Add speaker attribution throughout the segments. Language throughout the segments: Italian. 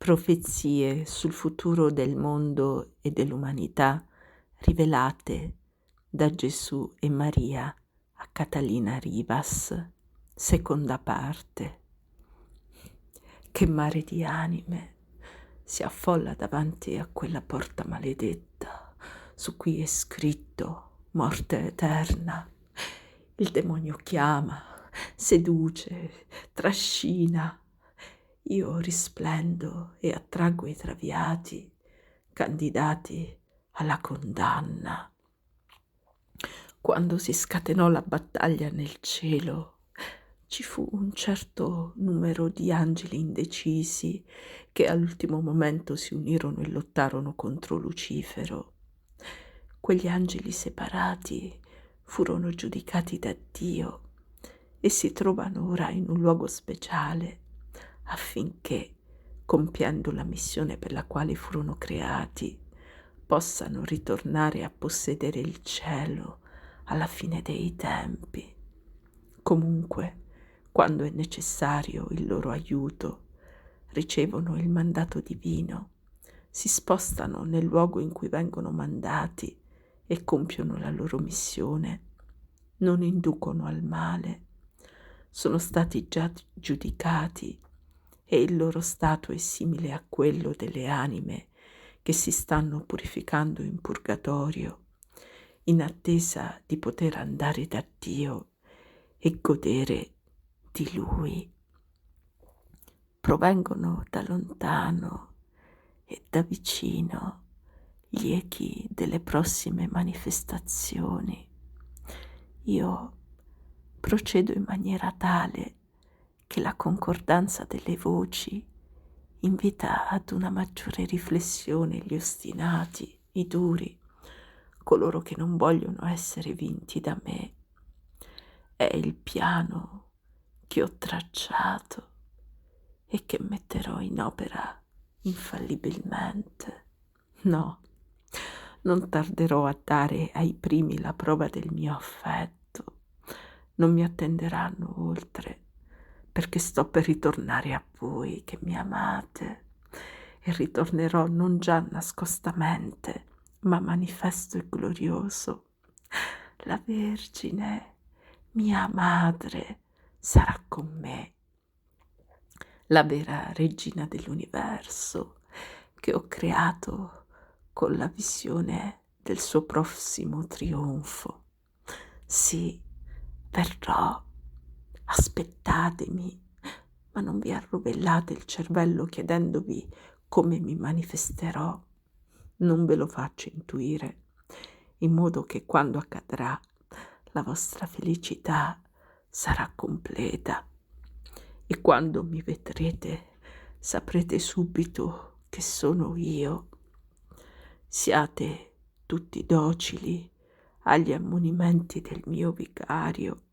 Speaker 1: Profezie sul futuro del mondo e dell'umanità rivelate da Gesù e Maria a Catalina Rivas, seconda parte. Che mare di anime si affolla davanti a quella porta maledetta su cui è scritto morte eterna. Il demonio chiama, seduce, trascina. Io risplendo e attraggo i traviati, candidati alla condanna. Quando si scatenò la battaglia nel cielo, ci fu un certo numero di angeli indecisi che all'ultimo momento si unirono e lottarono contro Lucifero. Quegli angeli separati furono giudicati da Dio e si trovano ora in un luogo speciale affinché, compiendo la missione per la quale furono creati, possano ritornare a possedere il cielo alla fine dei tempi. Comunque, quando è necessario il loro aiuto, ricevono il mandato divino, si spostano nel luogo in cui vengono mandati e compiono la loro missione. Non inducono al male, sono stati già giudicati e il loro stato è simile a quello delle anime che si stanno purificando in purgatorio, in attesa di poter andare da Dio e godere di Lui. Provengono da lontano e da vicino gli echi delle prossime manifestazioni. Io procedo in maniera tale che la concordanza delle voci invita ad una maggiore riflessione gli ostinati, i duri, coloro che non vogliono essere vinti da me. È il piano che ho tracciato e che metterò in opera infallibilmente. No, non tarderò a dare ai primi la prova del mio affetto. Non mi attenderanno oltre, perché sto per ritornare a voi che mi amate, e ritornerò non già nascostamente, ma manifesto e glorioso. La Vergine, mia madre, sarà con me, la vera regina dell'universo che ho creato con la visione del suo prossimo trionfo. Sì, verrò, aspettatemi, ma non vi arrovellate il cervello chiedendovi come mi manifesterò. Non ve lo faccio intuire, in modo che quando accadrà la vostra felicità sarà completa e quando mi vedrete saprete subito che sono io. Siate tutti docili agli ammonimenti del mio vicario,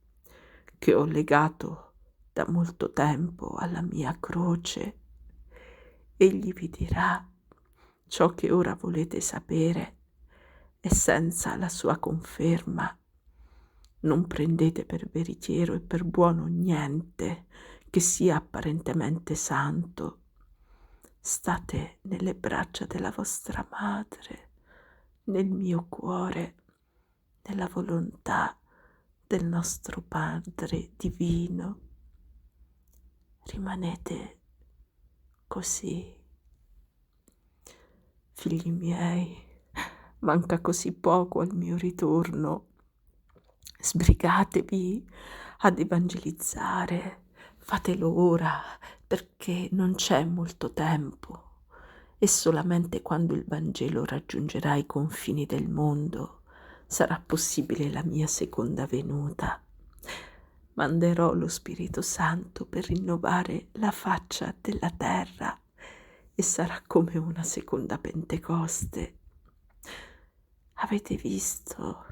Speaker 1: che ho legato da molto tempo alla mia croce. Egli vi dirà ciò che ora volete sapere e senza la sua conferma non prendete per veritiero e per buono niente che sia apparentemente santo. State nelle braccia della vostra madre, nel mio cuore, nella volontà del nostro Padre divino. Rimanete così. Figli miei, manca così poco al mio ritorno. Sbrigatevi ad evangelizzare, fatelo ora, perché non c'è molto tempo e solamente quando il Vangelo raggiungerà i confini del mondo sarà possibile la mia seconda venuta. Manderò lo Spirito Santo per rinnovare la faccia della terra e sarà come una seconda Pentecoste. Avete visto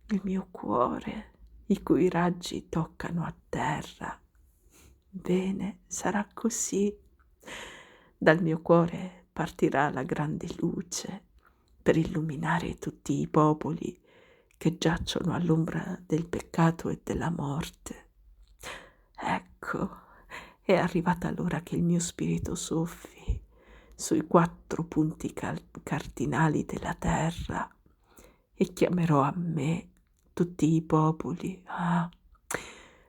Speaker 1: il mio cuore, i cui raggi toccano a terra? Bene, sarà così. Dal mio cuore partirà la grande luce per illuminare tutti i popoli che giacciono all'ombra del peccato e della morte. Ecco, è arrivata l'ora che il mio spirito soffi sui 4 punti cardinali della terra e chiamerò a me tutti i popoli. Ah,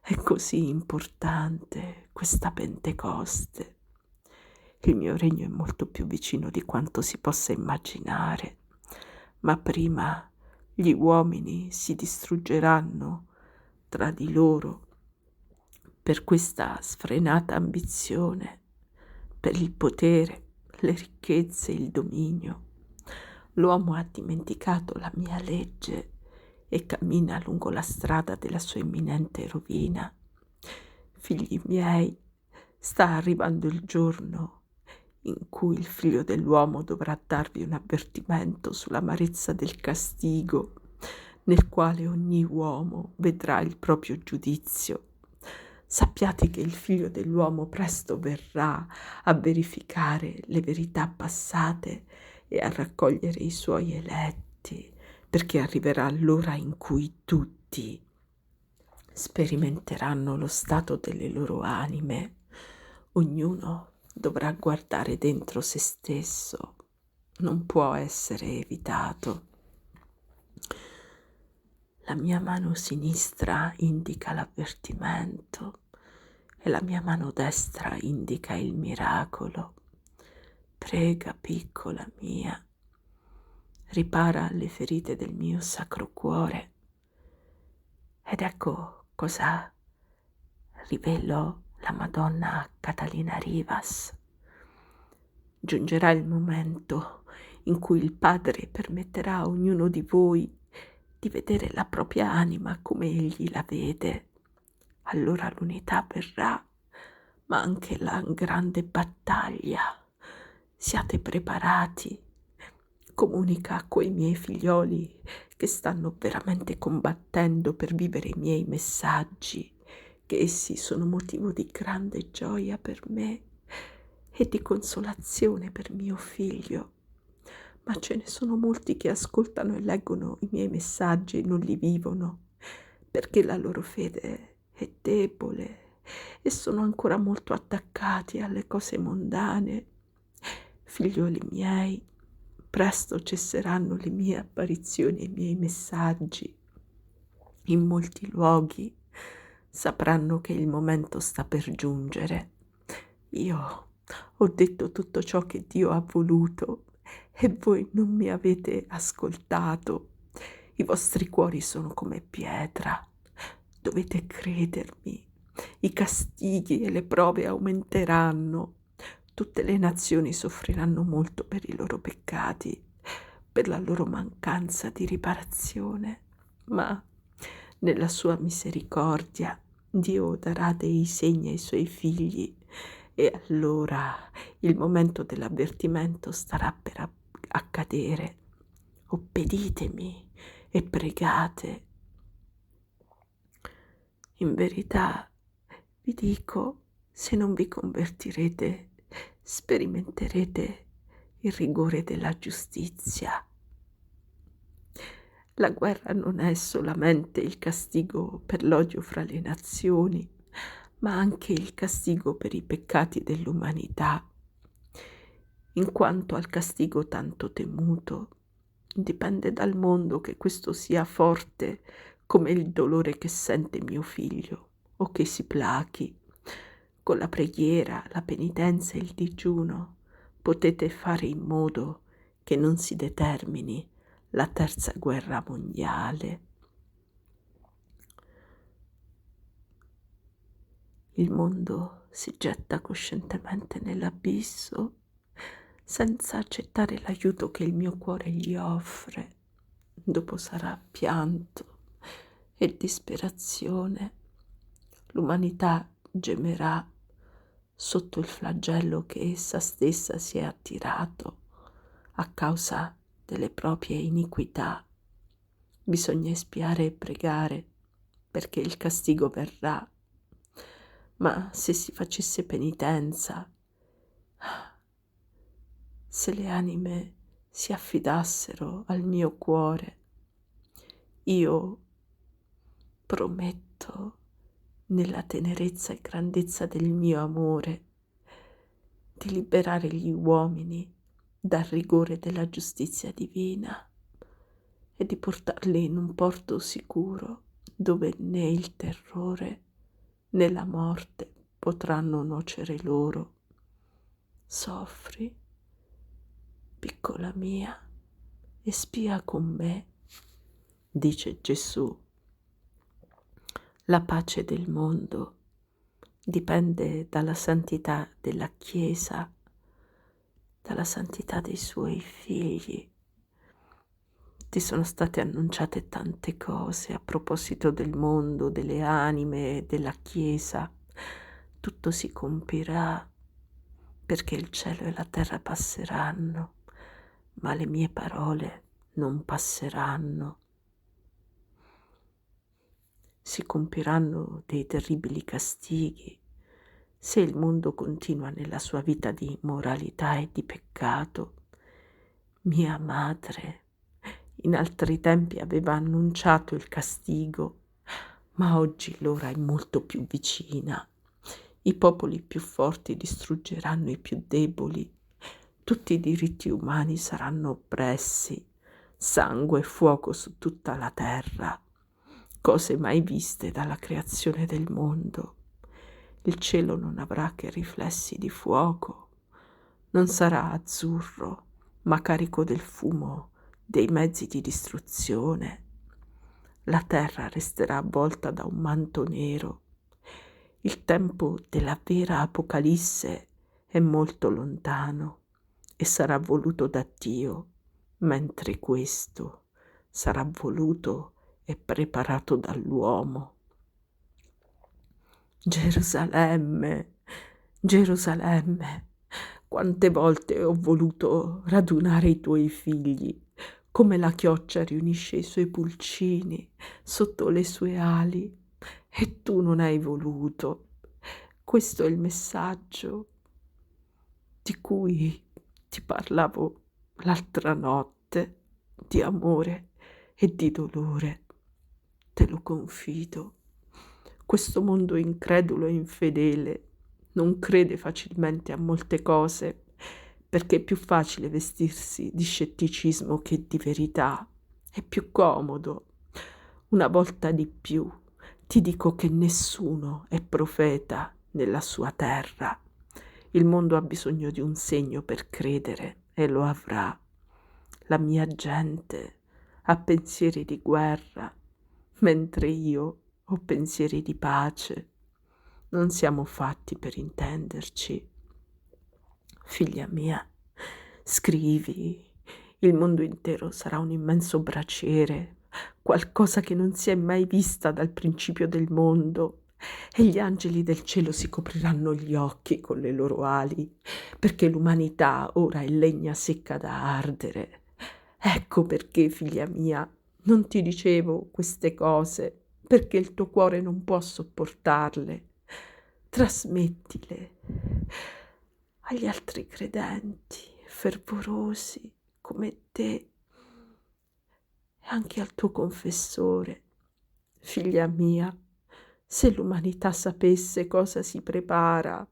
Speaker 1: è così importante questa Pentecoste. Il mio regno è molto più vicino di quanto si possa immaginare, ma prima gli uomini si distruggeranno tra di loro per questa sfrenata ambizione, per il potere, le ricchezze, il dominio. L'uomo ha dimenticato la mia legge e cammina lungo la strada della sua imminente rovina. Figli miei, sta arrivando il giorno in cui il Figlio dell'uomo dovrà darvi un avvertimento sull'amarezza del castigo, nel quale ogni uomo vedrà il proprio giudizio. Sappiate che il Figlio dell'uomo presto verrà a verificare le verità passate e a raccogliere i suoi eletti, perché arriverà l'ora in cui tutti sperimenteranno lo stato delle loro anime. Ognuno dovrà guardare dentro se stesso, non può essere evitato. La mia mano sinistra indica l'avvertimento e la mia mano destra indica il miracolo. Prega, piccola mia, ripara le ferite del mio sacro cuore. Ed ecco cosa rivelò la Madonna a Catalina Rivas. Giungerà il momento in cui il Padre permetterà a ognuno di voi di vedere la propria anima come Egli la vede. Allora l'unità verrà, ma anche la grande battaglia. Siate preparati. Comunica a quei miei figlioli che stanno veramente combattendo per vivere i miei messaggi, che essi sono motivo di grande gioia per me e di consolazione per mio figlio. Ma ce ne sono molti che ascoltano e leggono i miei messaggi e non li vivono, perché la loro fede è debole e sono ancora molto attaccati alle cose mondane. Figlioli miei, presto cesseranno le mie apparizioni e i miei messaggi. In molti luoghi sapranno che il momento sta per giungere. Io ho detto tutto ciò che Dio ha voluto e voi non mi avete ascoltato. I vostri cuori sono come pietra. Dovete credermi. I castighi e le prove aumenteranno. Tutte le nazioni soffriranno molto per i loro peccati, per la loro mancanza di riparazione, ma nella sua misericordia Dio darà dei segni ai suoi figli e allora il momento dell'avvertimento starà per accadere. Obbeditemi e pregate. In verità vi dico, se non vi convertirete, sperimenterete il rigore della giustizia. La guerra non è solamente il castigo per l'odio fra le nazioni, ma anche il castigo per i peccati dell'umanità. In quanto al castigo tanto temuto, dipende dal mondo che questo sia forte come il dolore che sente mio figlio, o che si plachi. Con la preghiera, la penitenza e il digiuno potete fare in modo che non si determini la terza guerra mondiale. Il mondo si getta coscientemente nell'abisso senza accettare l'aiuto che il mio cuore gli offre. Dopo sarà pianto e disperazione. L'umanità gemerà sotto il flagello che essa stessa si è attirato a causa delle proprie iniquità. Bisogna espiare e pregare perché il castigo verrà. Ma se si facesse penitenza, se le anime si affidassero al mio cuore, io prometto nella tenerezza e grandezza del mio amore, di liberare gli uomini dal rigore della giustizia divina e di portarli in un porto sicuro dove né il terrore né la morte potranno nuocere loro. Soffri, piccola mia, e spia con me, dice Gesù. La pace del mondo dipende dalla santità della Chiesa, dalla santità dei suoi figli. Ti sono state annunciate tante cose a proposito del mondo, delle anime, della Chiesa. Tutto si compirà perché il cielo e la terra passeranno, ma le mie parole non passeranno. Si compiranno dei terribili castighi se il mondo continua nella sua vita di immoralità e di peccato. Mia madre in altri tempi aveva annunciato il castigo, ma oggi l'ora è molto più vicina. I popoli più forti distruggeranno i più deboli, tutti i diritti umani saranno oppressi, sangue e fuoco su tutta la terra, cose mai viste dalla creazione del mondo. Il cielo non avrà che riflessi di fuoco, non sarà azzurro, ma carico del fumo dei mezzi di distruzione. La terra resterà avvolta da un manto nero. Il tempo della vera Apocalisse è molto lontano e sarà voluto da Dio, mentre questo sarà voluto e preparato dall'uomo. Gerusalemme, Gerusalemme, quante volte ho voluto radunare i tuoi figli, come la chioccia riunisce i suoi pulcini sotto le sue ali, e tu non hai voluto. Questo è il messaggio di cui ti parlavo l'altra notte, di amore e di dolore. Te lo confido. Questo mondo incredulo e infedele non crede facilmente a molte cose, perché è più facile vestirsi di scetticismo che di verità. È più comodo. Una volta di più ti dico che nessuno è profeta nella sua terra. Il mondo ha bisogno di un segno per credere e lo avrà. La mia gente ha pensieri di guerra, mentre io ho pensieri di pace. Non siamo fatti per intenderci. Figlia mia, scrivi. Il mondo intero sarà un immenso braciere, qualcosa che non si è mai vista dal principio del mondo. E gli angeli del cielo si copriranno gli occhi con le loro ali, perché l'umanità ora è legna secca da ardere. Ecco perché, figlia mia, non ti dicevo queste cose, perché il tuo cuore non può sopportarle. Trasmettile agli altri credenti, fervorosi come te, e anche al tuo confessore. Figlia mia, se l'umanità sapesse cosa si prepara,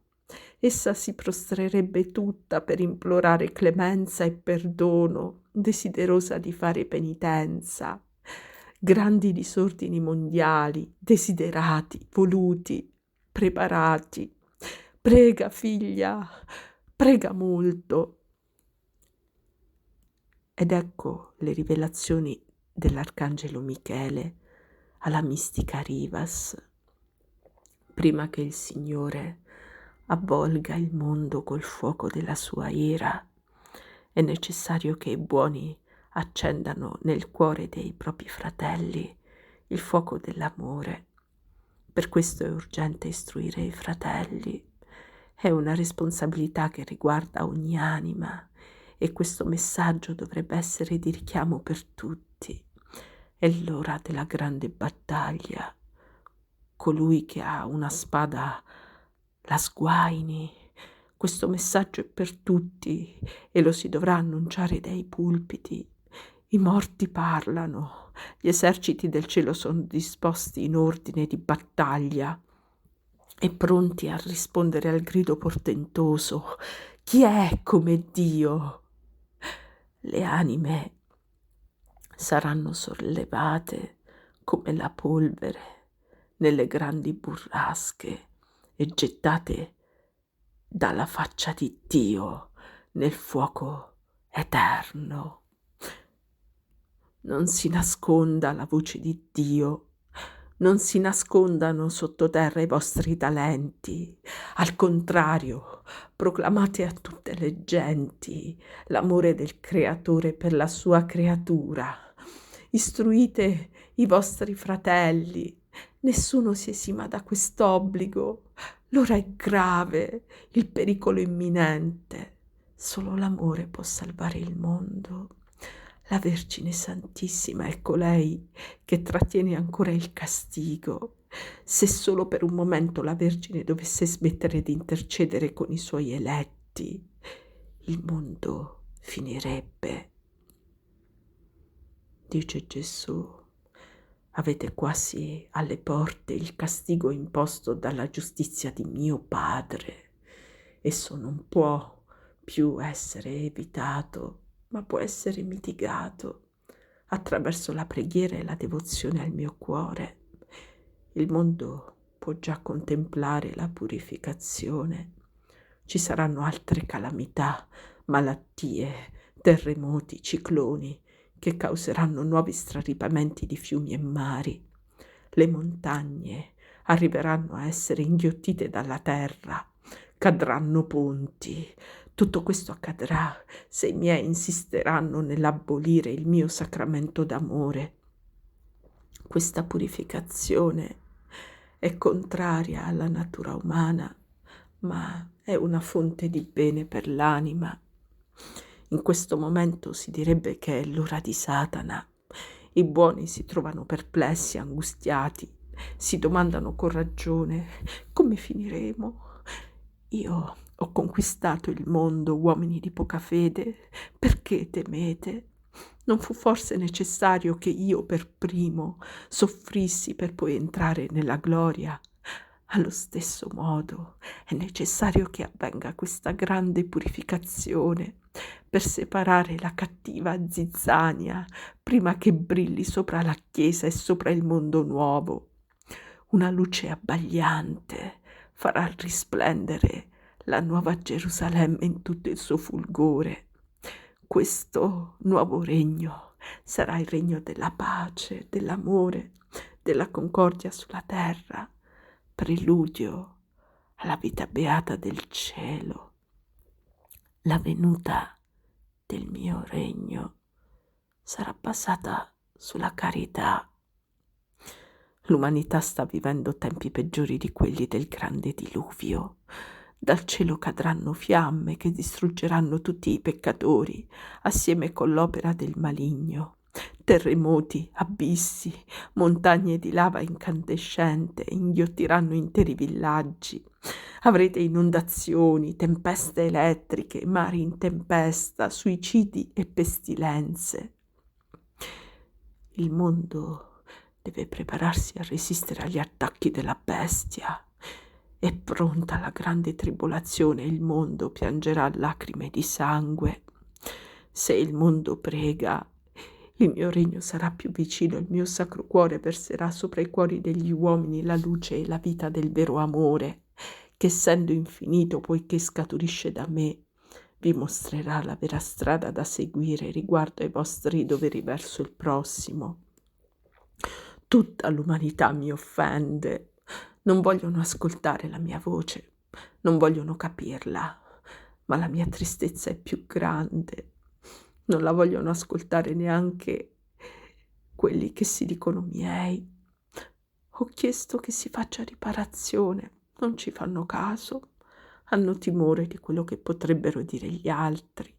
Speaker 1: essa si prostrerebbe tutta per implorare clemenza e perdono, desiderosa di fare penitenza. Grandi disordini mondiali, desiderati, voluti, preparati. Prega, figlia, prega molto. Ed ecco le rivelazioni dell'Arcangelo Michele alla mistica Rivas. Prima che il Signore avvolga il mondo col fuoco della sua ira, è necessario che i buoni accendano nel cuore dei propri fratelli il fuoco dell'amore. Per questo è urgente istruire i fratelli. È una responsabilità che riguarda ogni anima e questo messaggio dovrebbe essere di richiamo per tutti. È l'ora della grande battaglia. Colui che ha una spada la sguaini. Questo messaggio è per tutti e lo si dovrà annunciare dai pulpiti. I morti parlano, gli eserciti del cielo sono disposti in ordine di battaglia. e pronti a rispondere al grido portentoso: «Chi è come Dio?» Le anime saranno sollevate come la polvere nelle grandi burrasche e gettate dalla faccia di Dio nel fuoco eterno. Non si nasconda la voce di Dio, non si nascondano sottoterra i vostri talenti. Al contrario, proclamate a tutte le genti l'amore del Creatore per la sua creatura. Istruite i vostri fratelli, nessuno si esima da quest'obbligo. L'ora è grave, il pericolo imminente. Solo l'amore può salvare il mondo. La Vergine Santissima è colei che trattiene ancora il castigo. Se solo per un momento la Vergine dovesse smettere di intercedere con i suoi eletti, il mondo finirebbe. Dice Gesù: avete quasi alle porte il castigo imposto dalla giustizia di mio Padre. Esso non può più essere evitato, ma può essere mitigato attraverso la preghiera e la devozione al mio cuore. Il mondo può già contemplare la purificazione. Ci saranno altre calamità, malattie, terremoti, cicloni, che causeranno nuovi straripamenti di fiumi e mari. Le montagne arriveranno a essere inghiottite dalla terra, cadranno ponti. Tutto questo accadrà se i miei insisteranno nell'abolire il mio sacramento d'amore. Questa purificazione è contraria alla natura umana, ma è una fonte di bene per l'anima. In questo momento si direbbe che è l'ora di Satana. I buoni si trovano perplessi, angustiati, si domandano con ragione: come finiremo? Io ho conquistato il mondo, uomini di poca fede, perché temete? Non fu forse necessario che io per primo soffrissi per poi entrare nella gloria? Allo stesso modo è necessario che avvenga questa grande purificazione per separare la cattiva zizzania prima che brilli sopra la Chiesa e sopra il mondo nuovo. Una luce abbagliante farà risplendere la nuova Gerusalemme in tutto il suo fulgore. Questo nuovo regno sarà il regno della pace, dell'amore, della concordia sulla terra, preludio alla vita beata del cielo. La venuta del mio regno sarà basata sulla carità. L'umanità sta vivendo tempi peggiori di quelli del grande diluvio. Dal cielo cadranno fiamme che distruggeranno tutti i peccatori, assieme con l'opera del maligno. Terremoti, abissi, montagne di lava incandescente inghiottiranno interi villaggi. Avrete inondazioni, tempeste elettriche, mari in tempesta, suicidi e pestilenze. Il mondo deve prepararsi a resistere agli attacchi della bestia. È pronta la grande tribolazione e il mondo piangerà lacrime di sangue. Se il mondo prega, il mio regno sarà più vicino, il mio sacro cuore verserà sopra i cuori degli uomini la luce e la vita del vero amore, che essendo infinito, poiché scaturisce da me, vi mostrerà la vera strada da seguire riguardo ai vostri doveri verso il prossimo. Tutta l'umanità mi offende. Non vogliono ascoltare la mia voce, non vogliono capirla, ma la mia tristezza è più grande. Non la vogliono ascoltare neanche quelli che si dicono miei. Ho chiesto che si faccia riparazione, non ci fanno caso, hanno timore di quello che potrebbero dire gli altri.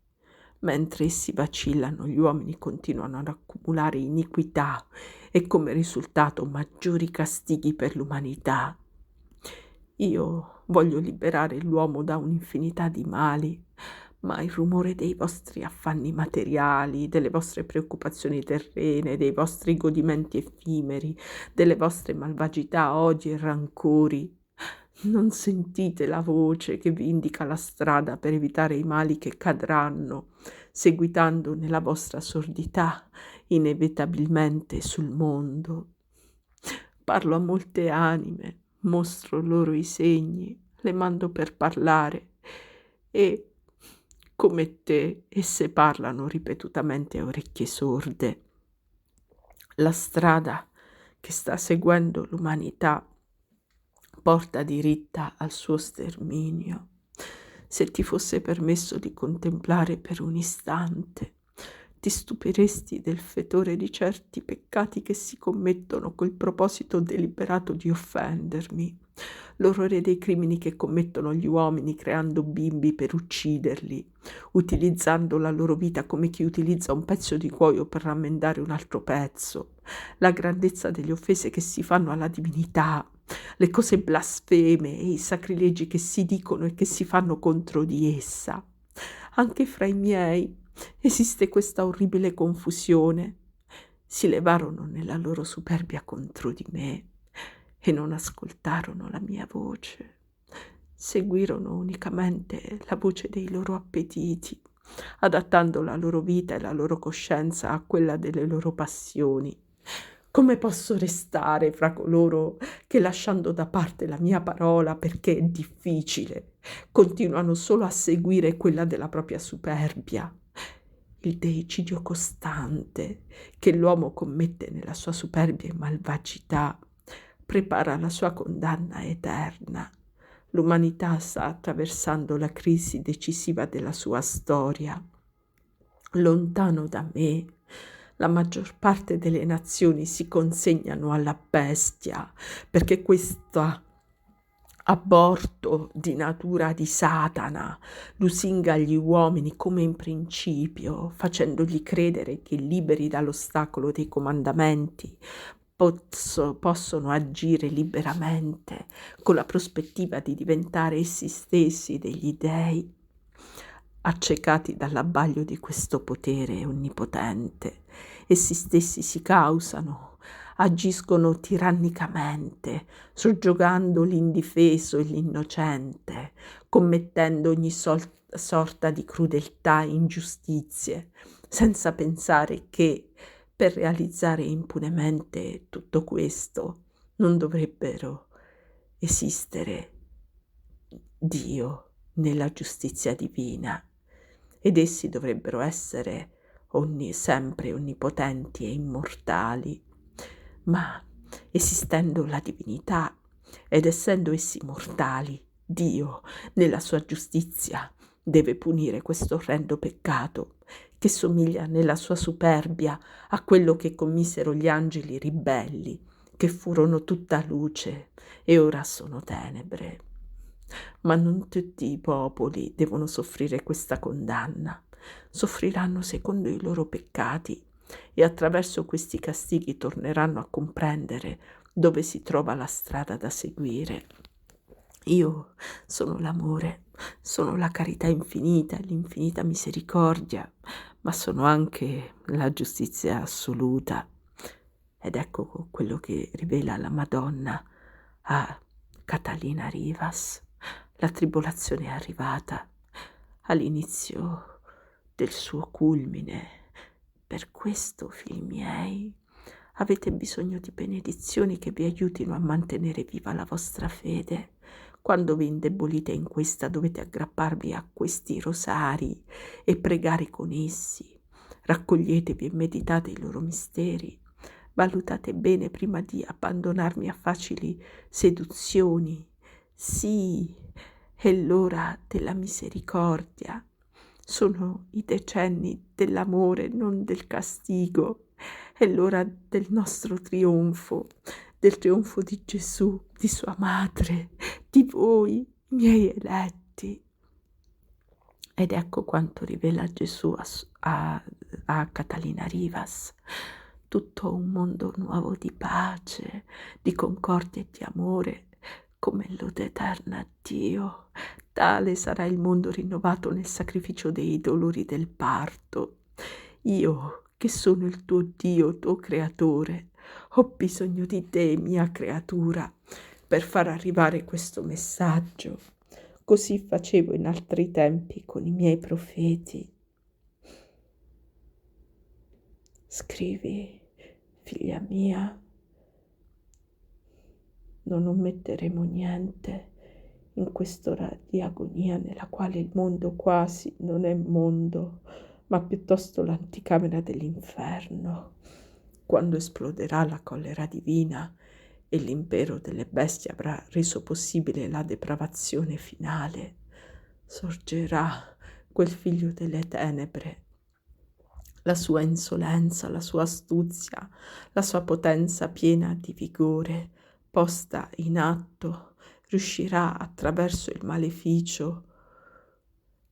Speaker 1: Mentre essi vacillano, gli uomini continuano ad accumulare iniquità e come risultato maggiori castighi per l'umanità. Io voglio liberare l'uomo da un'infinità di mali, ma il rumore dei vostri affanni materiali, delle vostre preoccupazioni terrene, dei vostri godimenti effimeri, delle vostre malvagità, odi e rancori, Non sentite la voce che vi indica la strada per evitare i mali che cadranno, seguitando nella vostra sordità inevitabilmente sul mondo. Parlo a molte anime, mostro loro i segni, le mando per parlare e, come te, esse parlano ripetutamente a orecchie sorde. La strada che sta seguendo l'umanità porta diritta al suo sterminio. Se ti fosse permesso di contemplare per un istante, ti stupiresti del fetore di certi peccati che si commettono col proposito deliberato di offendermi, l'orrore dei crimini che commettono gli uomini creando bimbi per ucciderli, utilizzando la loro vita come chi utilizza un pezzo di cuoio per rammendare un altro pezzo, la grandezza delle offese che si fanno alla divinità, le cose blasfeme e i sacrilegi che si dicono e che si fanno contro di essa. Anche fra i miei esiste questa orribile confusione. Si levarono nella loro superbia contro di me e non ascoltarono la mia voce. Seguirono unicamente la voce dei loro appetiti, adattando la loro vita e la loro coscienza a quella delle loro passioni. Come posso restare fra coloro che, lasciando da parte la mia parola perché è difficile, continuano solo a seguire quella della propria superbia? Il deicidio costante che l'uomo commette nella sua superbia e malvagità prepara la sua condanna eterna. L'umanità sta attraversando la crisi decisiva della sua storia. Lontano da me, la maggior parte delle nazioni si consegnano alla bestia, perché questo aborto di natura di Satana lusinga gli uomini come in principio, facendogli credere che, liberi dall'ostacolo dei comandamenti, possono agire liberamente con la prospettiva di diventare essi stessi degli dei. Accecati dall'abbaglio di questo potere onnipotente, essi stessi si causano, agiscono tirannicamente, soggiogando l'indifeso e l'innocente, commettendo ogni sorta di crudeltà e ingiustizie, senza pensare che, per realizzare impunemente tutto questo, non dovrebbero esistere Dio nella giustizia divina, ed essi dovrebbero essere sempre onnipotenti e immortali. Ma esistendo la divinità ed essendo essi mortali, Dio, nella sua giustizia, deve punire questo orrendo peccato che somiglia nella sua superbia a quello che commisero gli angeli ribelli, che furono tutta luce e ora sono tenebre. Ma non tutti i popoli devono soffrire questa condanna. Soffriranno secondo i loro peccati e attraverso questi castighi torneranno a comprendere dove si trova la strada da seguire. Io sono l'amore, sono la carità infinita e l'infinita misericordia, ma sono anche la giustizia assoluta. Ed ecco quello che rivela la Madonna a Catalina Rivas. La tribolazione è arrivata all'inizio del suo culmine. Per questo, figli miei, avete bisogno di benedizioni che vi aiutino a mantenere viva la vostra fede. Quando vi indebolite in questa, dovete aggrapparvi a questi rosari e pregare con essi. Raccoglietevi e meditate i loro misteri. Valutate bene prima di abbandonarmi a facili seduzioni. Sì, è l'ora della misericordia. Sono i decenni dell'amore, non del castigo. È l'ora del nostro trionfo, del trionfo di Gesù, di sua madre, di voi, miei eletti. Ed ecco quanto rivela Gesù a Catalina Rivas. Tutto un mondo nuovo di pace, di concordia e di amore, come lode eterna a Dio. Tale sarà il mondo rinnovato nel sacrificio dei dolori del parto. Io, che sono il tuo Dio, tuo creatore, ho bisogno di te, mia creatura, per far arrivare questo messaggio. Così facevo in altri tempi con i miei profeti. Scrivi, figlia mia, non ometteremo niente in quest'ora di agonia nella quale il mondo quasi non è mondo, ma piuttosto l'anticamera dell'inferno, quando esploderà la collera divina e l'impero delle bestie avrà reso possibile la depravazione finale, sorgerà quel figlio delle tenebre. La sua insolenza, la sua astuzia, la sua potenza piena di vigore, posta in atto, riuscirà attraverso il maleficio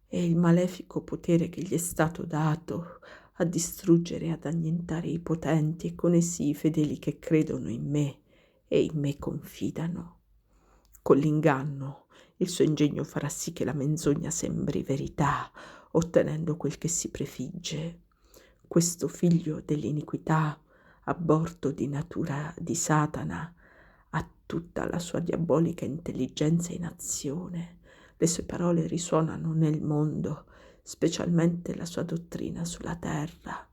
Speaker 1: e il malefico potere che gli è stato dato a distruggere e ad annientare i potenti e con essi i fedeli che credono in me e in me confidano. Con l'inganno il suo ingegno farà sì che la menzogna sembri verità, ottenendo quel che si prefigge. Questo figlio dell'iniquità, aborto di natura di Satana, ha tutta la sua diabolica intelligenza in azione. Le sue parole risuonano nel mondo, specialmente la sua dottrina sulla terra.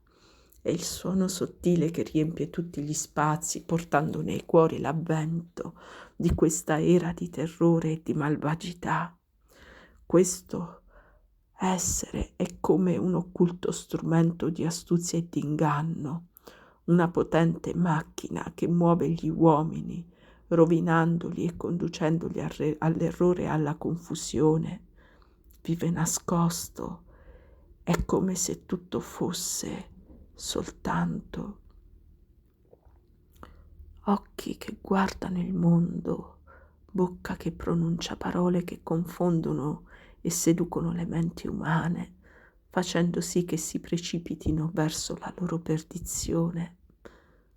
Speaker 1: È il suono sottile che riempie tutti gli spazi, portando nei cuori l'avvento di questa era di terrore e di malvagità. Questo essere è come un occulto strumento di astuzia e di inganno, una potente macchina che muove gli uomini, rovinandoli e conducendoli all'errore e alla confusione. Vive nascosto, è come se tutto fosse soltanto occhi che guardano il mondo, bocca che pronuncia parole che confondono e seducono le menti umane, facendo sì che si precipitino verso la loro perdizione.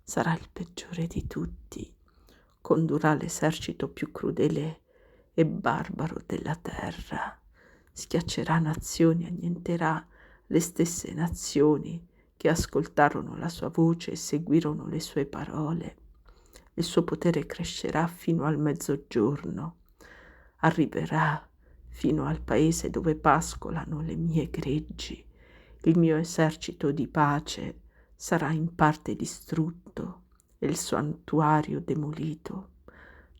Speaker 1: Sarà il peggiore di tutti, condurrà l'esercito più crudele e barbaro della terra, schiaccerà nazioni, annienterà le stesse nazioni che ascoltarono la sua voce e seguirono le sue parole. Il suo potere crescerà fino al mezzogiorno, arriverà fino al paese dove pascolano le mie greggi. Il mio esercito di pace sarà in parte distrutto e il santuario demolito.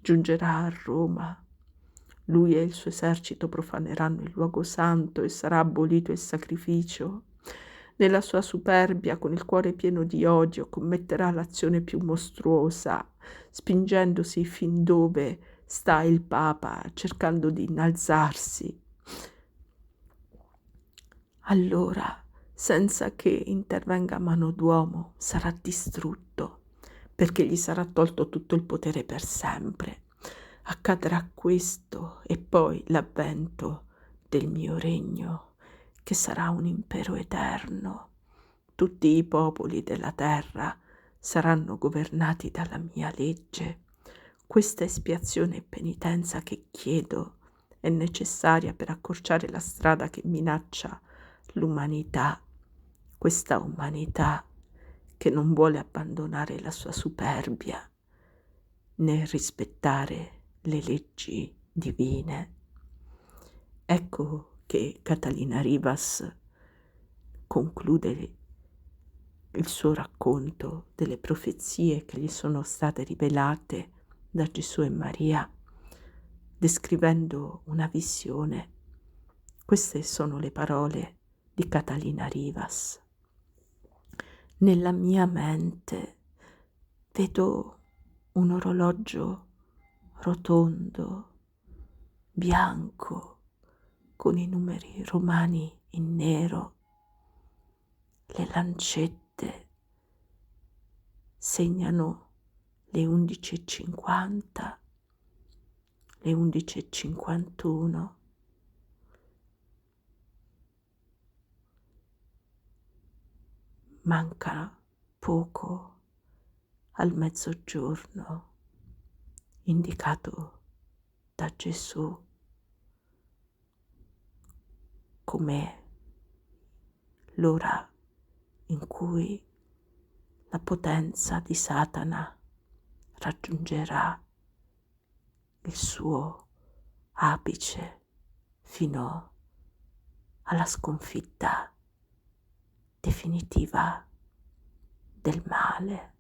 Speaker 1: Giungerà a Roma. Lui e il suo esercito profaneranno il luogo santo e sarà abolito il sacrificio. Nella sua superbia, con il cuore pieno di odio, commetterà l'azione più mostruosa, spingendosi fin dove sta il Papa, cercando di innalzarsi. Allora, senza che intervenga mano d'uomo, sarà distrutto, perché gli sarà tolto tutto il potere per sempre. Accadrà questo e poi l'avvento del mio regno, che sarà un impero eterno. Tutti i popoli della terra saranno governati dalla mia legge. Questa espiazione e penitenza che chiedo è necessaria per accorciare la strada che minaccia l'umanità, questa umanità che non vuole abbandonare la sua superbia né rispettare le leggi divine. Ecco che Catalina Rivas conclude il suo racconto delle profezie che gli sono state rivelate da Gesù e Maria, descrivendo una visione. Queste sono le parole di Catalina Rivas. Nella mia mente vedo un orologio rotondo, bianco, con i numeri romani in nero. Le lancette segnano le 11:50, le 11:51. Manca poco al mezzogiorno indicato da Gesù come l'ora in cui la potenza di Satana raggiungerà il suo apice fino alla sconfitta definitiva del male.